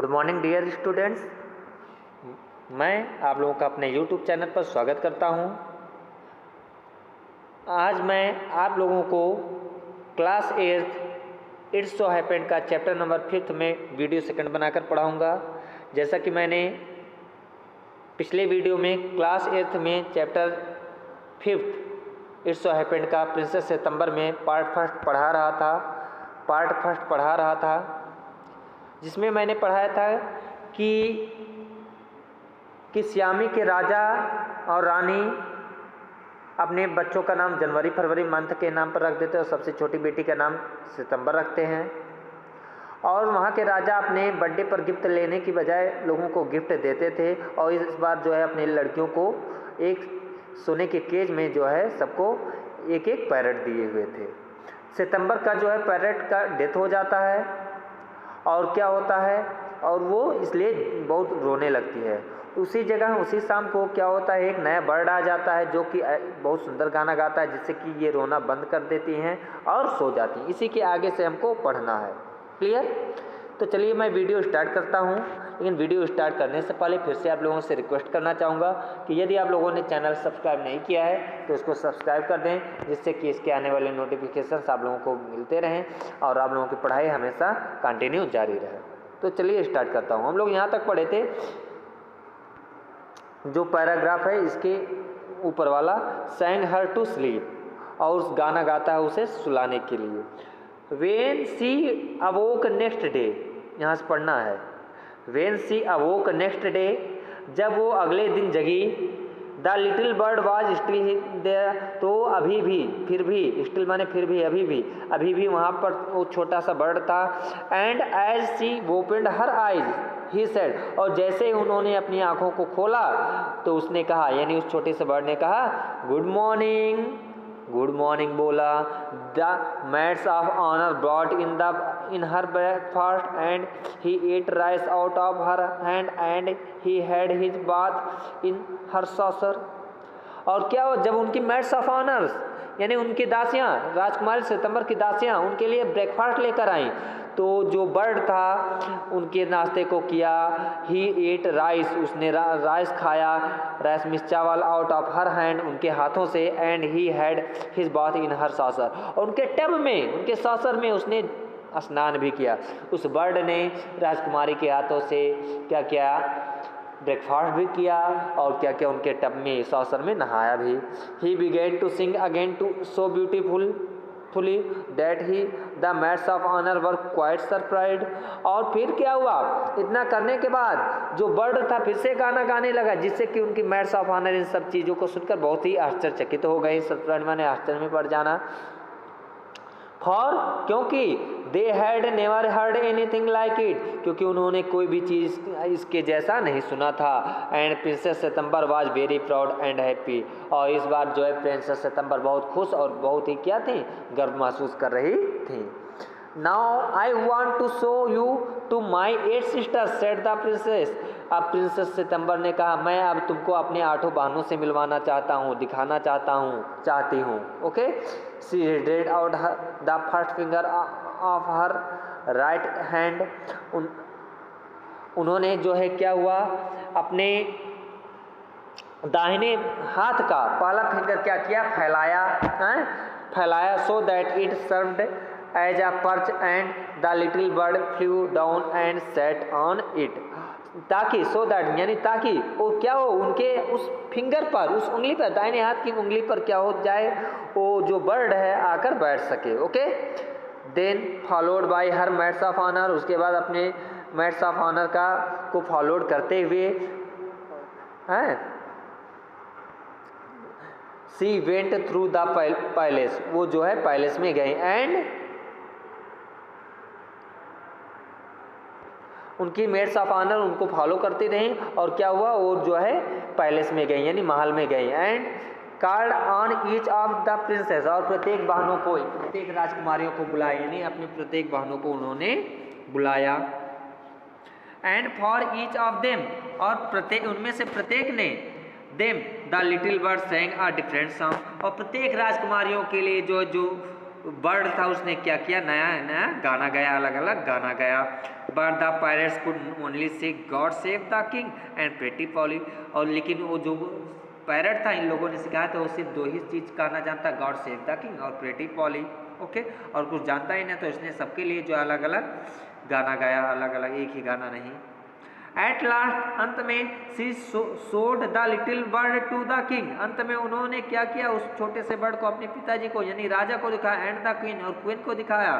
Good morning dear students. मैं आप लोगों का अपने यूट्यूब चैनल पर स्वागत करता हूं। आज मैं आप लोगों को क्लास 8 इट्स सो हैपेंड का चैप्टर नंबर 5 में वीडियो सेकंड बनाकर पढ़ाऊंगा। जैसा कि मैंने पिछले वीडियो में क्लास 8 में चैप्टर 5 इट्स सो हैपेंड का प्रिंसेस सितंबर में पार्ट फर्स्ट पढ़ा रहा था, जिसमें मैंने पढ़ाया था कि सियामी के राजा और रानी अपने बच्चों का नाम जनवरी फरवरी मंथ के नाम पर रख देते हैं और सबसे छोटी बेटी का नाम सितंबर रखते हैं। और वहाँ के राजा अपने बर्थडे पर गिफ्ट लेने की बजाय लोगों को गिफ्ट देते थे और इस बार जो है अपनी लड़कियों को एक सोने के केज में जो है सबको एक एक पैरट दिए हुए थे। सितंबर का जो है पैरट का डेथ हो जाता है और क्या होता है, और वो इसलिए बहुत रोने लगती है। उसी जगह उसी शाम को क्या होता है, एक नया बर्ड आ जाता है जो कि बहुत सुंदर गाना गाता है, जिससे कि ये रोना बंद कर देती हैं और सो जाती हैं। इसी के आगे से हमको पढ़ना है। क्लियर? तो चलिए मैं वीडियो स्टार्ट करता हूँ, लेकिन वीडियो स्टार्ट करने से पहले फिर से आप लोगों से रिक्वेस्ट करना चाहूँगा कि यदि आप लोगों ने चैनल सब्सक्राइब नहीं किया है तो इसको सब्सक्राइब कर दें, जिससे कि इसके आने वाले नोटिफिकेशंस आप लोगों को मिलते रहें और आप लोगों की पढ़ाई हमेशा कंटिन्यू जारी रहे। तो चलिए स्टार्ट करता हूँ। हम लोग यहाँ तक पढ़े थे, जो पैराग्राफ है इसके ऊपर वाला, सैंग हर टू स्लीप, और उस गाना गाता है उसे सुलाने के लिए। When she awoke next day, यहाँ से पढ़ना है। When she awoke next day, जब वो अगले दिन जगी, The little bird was still there, तो अभी भी, फिर भी, still माने फिर भी, अभी भी वहाँ पर वो छोटा सा बर्ड था। And as she opened her eyes, he said, और जैसे ही उन्होंने अपनी आँखों को खोला तो उसने कहा, यानी उस छोटे से बर्ड ने कहा, गुड मॉर्निंग बोला। The maids of honour brought in her breakfast and he ate rice out of her hand and he had his bath in her saucer. और क्या हो, जब उनकी मैट्स ऑफ ऑनर्स यानी उनकी दासियाँ, राजकुमारी सितंबर की दासियाँ उनके लिए ब्रेकफास्ट लेकर आईं, तो जो बर्ड था उनके नाश्ते को किया। ही एट राइस, उसने राइस खाया, राइस मिस चावल आउट ऑफ हर हैंड, उनके हाथों से। And he had his bath in her saucer, और उनके टब में, उनके सॉसर में उसने स्नान भी किया। उस बर्ड ने राजकुमारी के हाथों से क्या किया, ब्रेकफास्ट भी किया और क्या क्या उनके टब में, सॉसर में नहाया भी। He began to sing again too so beautifully that he the maids of honour were quite surprised. और फिर क्या हुआ, इतना करने के बाद जो बर्ड था फिर से गाना गाने लगा, जिससे कि उनकी मैट्स ऑफ ऑनर इन सब चीज़ों को सुनकर बहुत ही आश्चर्यचकित हो गए। सरप्राइज माने आश्चर्य में पड़ जाना। क्योंकि they had never heard anything like it, क्योंकि उन्होंने कोई भी चीज़ इसके जैसा नहीं सुना था। And princess September was very proud and happy, और इस बार जो है प्रिंसेस सितंबर बहुत खुश और बहुत ही क्या थी, गर्व महसूस कर रही थी। Now I want to show you to my 8 sisters said the princess. अब प्रिंसेस सितंबर ने कहा, मैं अब तुमको अपने 8 बहनों से मिलवाना चाहता हूँ, दिखाना चाहती हूँ। Okay. She red out the first finger of her right hand. उन्होंने जो है क्या हुआ, अपने दाहिने हाथ का पहला फिंगर क्या किया, फैलाया, so that it served as a perch and the little bird flew down and sat on it. ताकि, सो दैट यानी ताकि वो क्या हो, उनके उस फिंगर पर, उस उंगली पर, दाहिने हाथ की उंगली पर क्या हो जाए, वो जो बर्ड है आकर बैठ सके। Okay. Then followed by her maids of honour, उसके बाद अपने मैट्स ऑफ ऑनर को फॉलोड करते हुए she went through the palace, वो जो है पैलेस में गए। एंड उनकी मेड्स ऑफ ऑनर उनको फॉलो करते रहे, और क्या हुआ, वो जो है पैलेस में गई यानी महल में गई। And card on each of the princess, और प्रत्येक बहनों को, प्रत्येक राजकुमारियों को बुलाया, यानी अपनी प्रत्येक बहनों को उन्होंने बुलाया। And for each of them, और प्रत्येक उनमें से प्रत्येक ने, them the little bird sang a different song, और प्रत्येक राजकुमारियों के लिए जो बर्ड था उसने क्या किया, नया नया गाना गाया, अलग अलग गाना गाया। But the pirates could only say God save the king and pretty Polly. और लेकिन वो जो पैरट था इन लोगों ने सिखाया था वो सिर्फ दो ही चीज़ गाना जानता, गॉड सेव द किंग और प्रेटी पॉली। ओके, और कुछ जानता ही नहीं, तो इसने सबके लिए जो अलग अलग गाना गाया, अलग अलग, एक ही गाना नहीं। एट लास्ट अंत में she showed the little bird to the king. अंत में उन्होंने क्या किया, उस छोटे से बर्ड को अपने पिताजी को यानी राजा को दिखाया, एंड द क्वीन और क्वीन को दिखाया।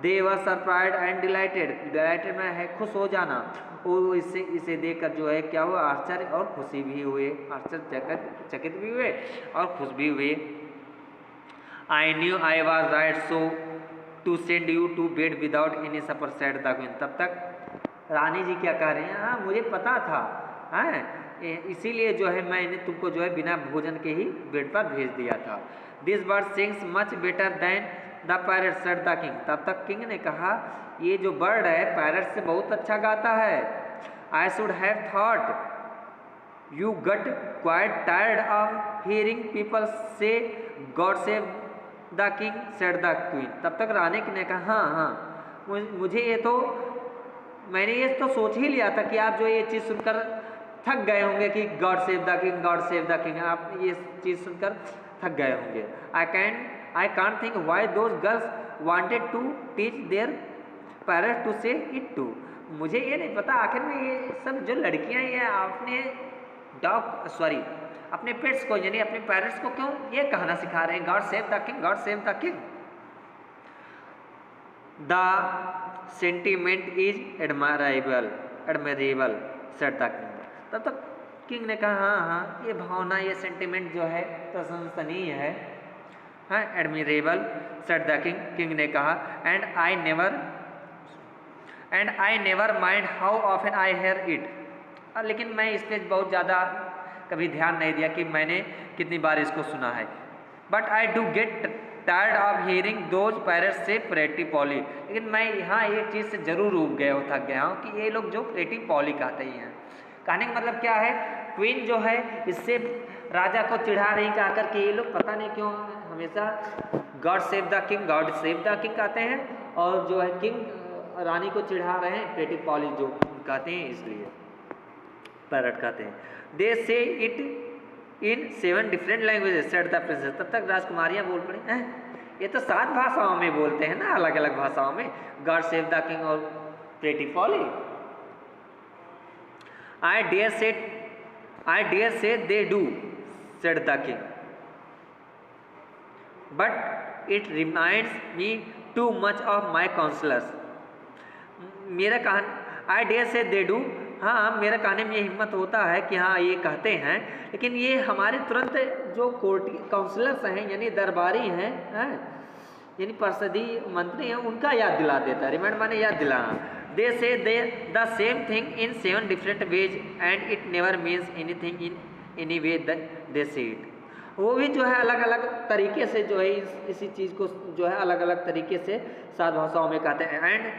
They were surprised and delighted, delighted में है खुश हो जाना, वो इसे देखकर जो है क्या हुआ, आश्चर्य और खुशी भी हुए, आश्चर्यचकित भी हुए और खुश भी हुए। I knew I was right so to send you to bed without any supper said the queen. तब तक रानी जी क्या कह रही हैं, हाँ मुझे पता था, हैं इसीलिए जो है मैंने तुमको जो है बिना भोजन के ही बेड पर भेज दिया था। This bird sings much better than the parrot said the king. तब तक किंग ने कहा ये जो बर्ड है पैरट से बहुत अच्छा गाता है। I should have thought you got quite tired of hearing people say God save the king said the queen. तब तक रानी ने कहा हाँ हाँ मुझे ये तो, मैंने ये तो सोच ही लिया था कि आप जो ये चीज़ सुनकर थक गए होंगे कि God save the king, God save the king, आप ये चीज़ सुनकर थक गए होंगे। I can't think why those girls wanted to teach their parrots to say it too. मुझे ये नहीं पता आखिर में ये सब जो लड़कियां ये अपने पेट्स को यानी अपने पैरट्स को क्यों ये कहना सिखा रहे हैं, God save the king, God save the king. The sentiment is admirable said the king. तब तक किंग ने कहा हाँ हाँ ये भावना, ये सेंटिमेंट जो है प्रशंसनीय है, हाँ admirable said the king. King ने कहा and I never mind how often I hear it. लेकिन मैं इस पर बहुत ज़्यादा कभी ध्यान नहीं दिया कि मैंने कितनी बार इसको सुना है। But I do get tired of hearing those parrots से प्रेटी पॉली। लेकिन मैं यहाँ एक चीज़ से ज़रूर ऊब गया हूँ, थक गया हूँ कि ये लोग जो प्रेटी पॉली कहते ही हैं। कहने का मतलब क्या है, क्वीन जो है इससे राजा को चिढ़ा रही कहकर के ये लोग पता नहीं क्यों हमेशा God save the king, God save the king कहते हैं, और जो है किंग रानी को चिढ़ा रहे हैं प्रेटी पॉली जो कहते हैं, इसलिए पैरट कहते हैं। दे say it in 7 different languages said the princess. तब तक राजकुमारियाँ बोल पड़ी हैं ये तो 7 भाषाओं में बोलते हैं ना, अलग अलग भाषाओं में, गॉड सेव द किंग और pretty Polly. I dare say they do said the king but it reminds me too much of my counsellors. मेरा कहना आई डेयर से दे डू, हाँ मेरा कहने में ये हिम्मत होता है कि हाँ ये कहते हैं, लेकिन ये हमारे तुरंत जो कोर्ट काउंसलर्स हैं यानी दरबारी हैं, यानी परिषदीय मंत्री हैं, उनका याद दिला देता है। रिमाइंड माने याद दिलाना। They say they the same thing in 7 different ways and it never means anything in any way they say it. वो भी जो है अलग अलग तरीके से जो है इसी चीज़ को जो है अलग अलग तरीके से 7 भाषाओं में कहते हैं। एंड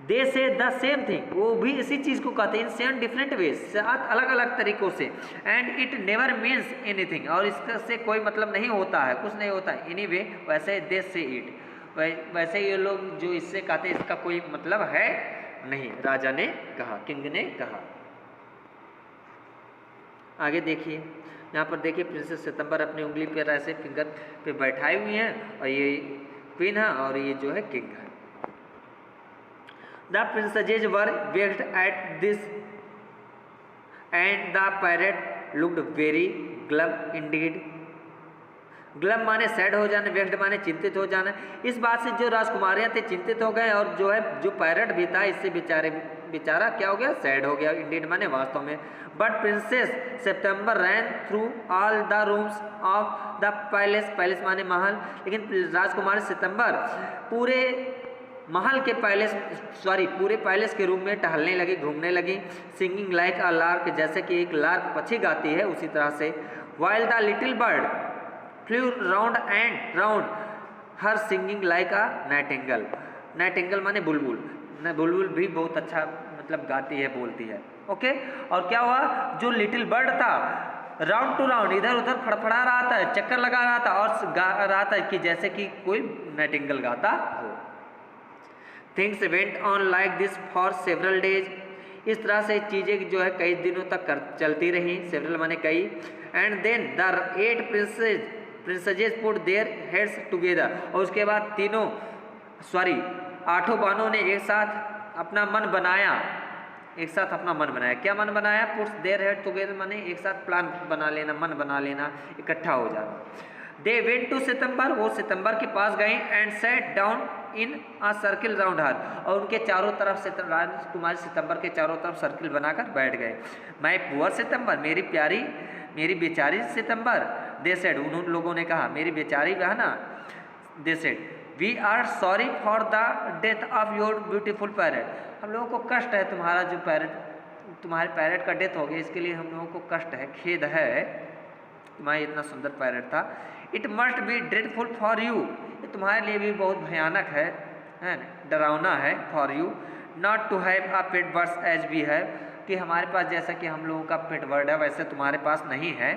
दे से द सेम थिंग, वो भी इसी चीज़ को कहते हैं इन 7 डिफरेंट वेज, 7 अलग अलग तरीक़ों से। And it never means anything, और इससे कोई मतलब नहीं होता है, कुछ नहीं होता है। एनी वे वैसे दे से इट, वैसे ये लोग जो इससे कहते हैं इसका कोई मतलब है नहीं, राजा ने कहा, किंग ने कहा। आगे देखिए, यहाँ पर देखिए प्रिंसेस सितंबर अपनी उंगली पर ऐसे फिंगर पे बैठाई हुई हैं, और ये क्वीन है और ये जो है किंग है। The princesses were vexed at this and the parrot looked very glum indeed. Glum माने सैड हो जाना, वेक्ड माने चिंतित हो जाना। इस बात से जो राजकुमारियाँ थे चिंतित हो गए, और जो है जो पैरट भी था इससे बेचारा क्या हो गया, सैड हो गया। इंडीड माने वास्तव में। But princess September ran through all the rooms of the palace, palace माने महल, लेकिन राजकुमारी सितंबर पूरे महल के पूरे पैलेस के रूम में टहलने लगी, घूमने लगी। सिंगिंग लाइक अ लार्क, जैसे कि एक लार्क पक्षी गाती है उसी तरह से। While the little bird flu round and round her singing like a Nightingale. Nightingale माने बुलबुल, बुलबुल भी बहुत अच्छा मतलब गाती है, बोलती है। ओके, और क्या हुआ, जो लिटिल बर्ड था राउंड टू राउंड, इधर उधर फड़फड़ा रहा था, चक्कर लगा रहा था और गा रहा था कि जैसे कि कोई नाइटिंगेल गाता हो। Things went on like this for several days, इस तरह से चीज़ें जो है कई दिनों तक चलती रही, सेवरल माने कई। And then the 8 princesses put their heads together, और उसके बाद 8 बानों ने एक साथ अपना मन बनाया, क्या मन बनाया? पुट्स देयर हेड टुगेदर माने एक साथ प्लान बना लेना, मन बना लेना, इकट्ठा हो जाना। दे वेंट टू सितंबर, वो सितंबर के पास गए and sat down in a circle round her, और उनके चारों तरफ तुम्हारे सितंबर के चारों तरफ सर्किल बनाकर बैठ गए। माय पुअर सितंबर, मेरी बेचारी सितंबर, दे सेड, उन लोगों ने कहा, मेरी बेचारी बहना, they said we are sorry for the death of your beautiful parrot, हम लोगों को कष्ट है तुम्हारे पैरेट का डेथ हो गया, इसके लिए हम लोगों को कष्ट है, खेद है, तुम्हारा इतना सुंदर पैरेट था। It must be dreadful for you, ये तुम्हारे लिए भी बहुत भयानक है डरावना है, for you not to have a pet birds as we have, कि हमारे पास जैसा कि हम लोगों का पेट बर्ड है वैसे तुम्हारे पास नहीं है।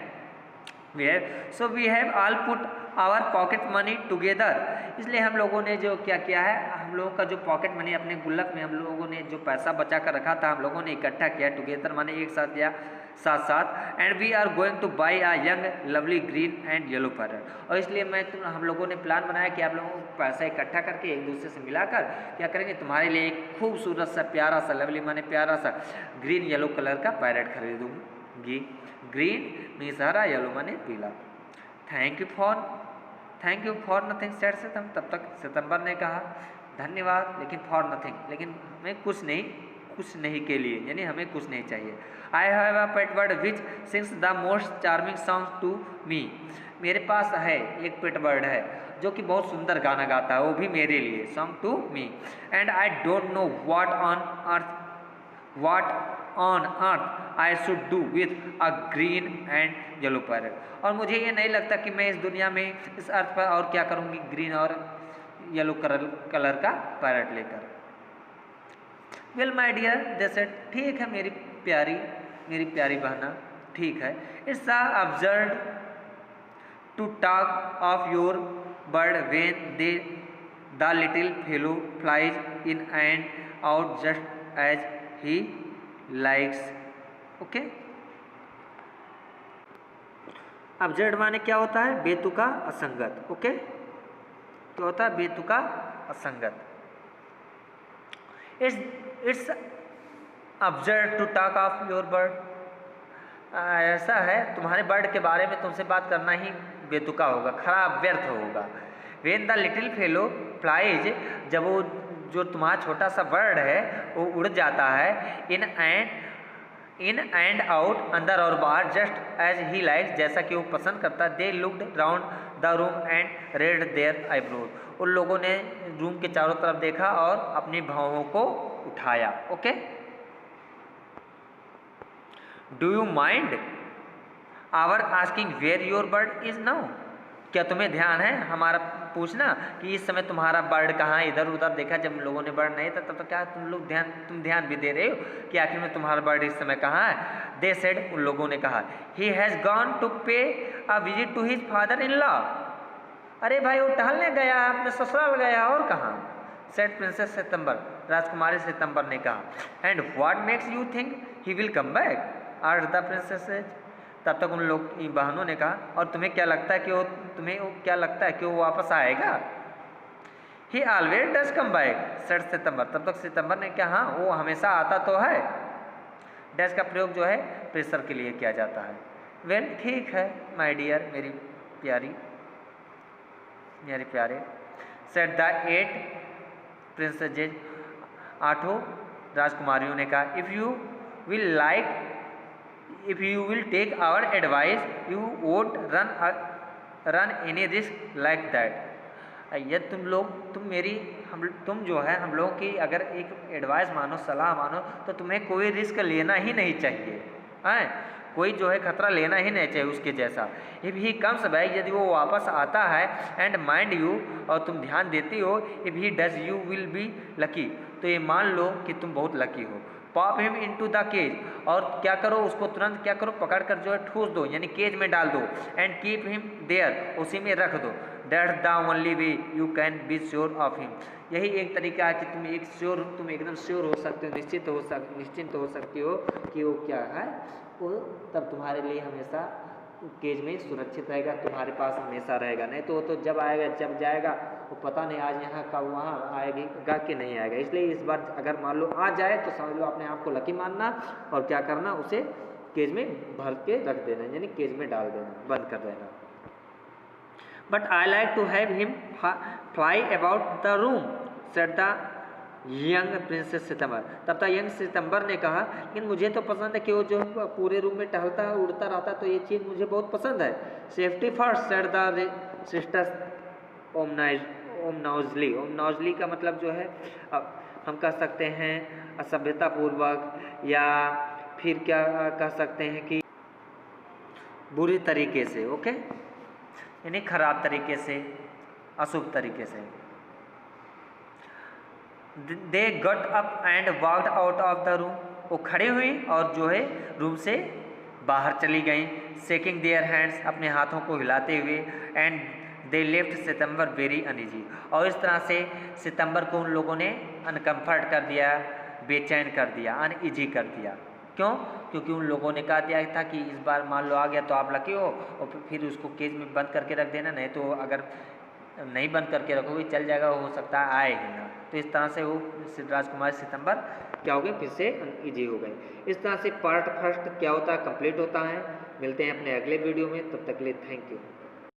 So we have all put our pocket money together, इसलिए हम लोगों ने जो क्या किया है, हम लोगों का जो पॉकेट मनी अपने गुल्लक में हम लोगों ने जो पैसा बचा कर रखा था, हम लोगों ने इकट्ठा किया, टुगेदर माने एक साथ या साथ साथ। And we are going to buy a young lovely green and yellow parrot, और इसलिए हम लोगों ने प्लान बनाया कि आप लोगों को पैसा इकट्ठा करके एक दूसरे से मिलाकर क्या करेंगे, तुम्हारे लिए एक खूबसूरत सा प्यारा सा, लवली माने प्यारा सा, ग्रीन येलो कलर का पैरेट खरीदूंगी। ग्रीन मीन्स हरा, येलो माने पीला। Thank you for nothing said September, तब तक सितंबर ने कहा धन्यवाद, लेकिन फॉर नथिंग, लेकिन हमें कुछ नहीं के लिए, यानी हमें कुछ नहीं चाहिए। I have a pet bird which sings the most charming song to me, मेरे पास है एक पेट बर्ड है जो कि बहुत सुंदर गाना गाता है, वो भी मेरे लिए, song to me. And I don't know what on earth I should do with a green and yellow parrot, और मुझे ये नहीं लगता कि मैं इस दुनिया में, इस अर्थ पर और क्या करूँगी ग्रीन और येलो कलर का पैरेट लेकर। वेल माई डियर, जैसे ठीक है मेरी प्यारी बहना, ठीक है। It's absurd to talk of your bird when the little fellow flies in and out just as he likes. Okay, absurd माने क्या होता है? बेतुका, असंगत। ओके, क्या होता है? बेतुका, असंगत। It's absurd to talk of your bird, ऐसा है तुम्हारे बर्ड के बारे में तुमसे बात करना ही बेतुका होगा, खराब, व्यर्थ होगा। When the little fellow flies, जब वो जो तुम्हारा छोटा सा बर्ड है वो उड़ जाता है, इन एंड आउट, अंदर और बाहर, जस्ट एज ही लाइक्स, जैसा कि वो पसंद करता है। They looked round the room and raised their eyebrows, उन लोगों ने रूम के चारों तरफ देखा और अपनी भौहों को उठाया। Okay, do you mind our asking where your bird is now, क्या तुम्हें ध्यान है हमारा पूछना कि इस समय तुम्हारा बर्ड कहाँ है? इधर उधर देखा जब लोगों ने बर्ड नहीं था तब तो क्या तुम ध्यान भी दे रहे हो कि आखिर में तुम्हारा बर्ड इस समय कहाँ है? दे सेड, उन लोगों ने कहा, he has gone to pay a visit to his father in law, अरे भाई वो टहलने गया, अपने ससुराल गया, और कहाँ? सेड प्रिंसेस सितंबर, राजकुमारी सितंबर ने कहा। And what makes you think he will come back, asked the princess. तब तक उन लोग बहनों ने कहा, और तुम्हें क्या लगता है कि वो वापस आएगा? He always does come back, said September. तब तक सितंबर ने कहा, हाँ वो हमेशा आता तो है। डैश का प्रयोग जो है प्रेशर के लिए किया जाता है। वेल ठीक है माय डियर, मेरी प्यारे, सेड द 8 प्रिंसेजेज, 8 राजकुमारियों ने कहा, if you will take our advice you won't run any risk like that, यदि तुम जो है हम लोगों की अगर एक एडवाइस मानो, सलाह मानो, तो तुम्हें कोई रिस्क लेना ही नहीं चाहिए, हैं? कोई जो है खतरा लेना ही नहीं चाहिए उसके जैसा। इफ़ ही कम्स बैक, यदि वो वापस आता है, एंड माइंड यू, और तुम ध्यान देती हो, if he does you will be lucky, तो ये मान लो कि तुम बहुत लकी हो। Pop him into the cage, और क्या करो उसको तुरंत क्या करो पकड़ कर जो है ठूस दो, यानी केज में डाल दो, एंड कीप हिम देयर, उसी में रख दो, that's the only way you can be sure of him, यही एक तरीका है कि तुम एकदम श्योर हो सकते हो, निश्चिंत हो सकते हो कि वो क्या है, वो तब तुम्हारे लिए हमेशा केज में सुरक्षित रहेगा, तुम्हारे पास हमेशा रहेगा। नहीं तो वो तो जब आएगा जब जाएगा, वो पता नहीं आज यहाँ कब वहाँ आएगा कि नहीं आएगा। इसलिए इस बार अगर मान लो आ जाए तो समझ लो अपने आप को लकी मानना, और क्या करना, उसे केज में भर के रख देना, यानी केज में डाल देना, बंद कर देना। But I like to have him fly about the room, said the young princess September. तब तक यंग सितंबर ने कहा, लेकिन मुझे तो पसंद है कि वो जो पूरे रूम में टहलता है, उड़ता रहता है, तो ये चीज़ मुझे बहुत पसंद है। Safety first, said the sisters ominously. Ominously का मतलब जो है हम कह सकते हैं असभ्यतापूर्वक, या फिर क्या कह सकते हैं कि बुरी तरीके से, ओके, यानी खराब तरीके से, अशुभ तरीके से। They got up and walked out of the room, वो खड़े हुई और जो है रूम से बाहर चली गई, शेकिंग देयर हैंड्स, अपने हाथों को हिलाते हुए, and they left September very uneasy, और इस तरह से सितंबर को उन लोगों ने अनकम्फर्ट कर दिया, बेचैन कर दिया, अनईजी कर दिया। क्यों? क्योंकि उन लोगों ने कहा दिया था कि इस बार मान लो आ गया तो आप लकी हो, और फिर उसको केज में बंद करके रख देना, नहीं तो अगर नहीं बंद करके रखोगे चल जाएगा, हो सकता है आए ही ना। तो इस तरह से वो राजकुमार सितंबर क्या हो गए, फिर से अनईजी हो गए। इस तरह से पार्ट फर्स्ट क्या होता है, कंप्लीट होता है। मिलते हैं अपने अगले वीडियो में, तब तक के लिए थैंक यू।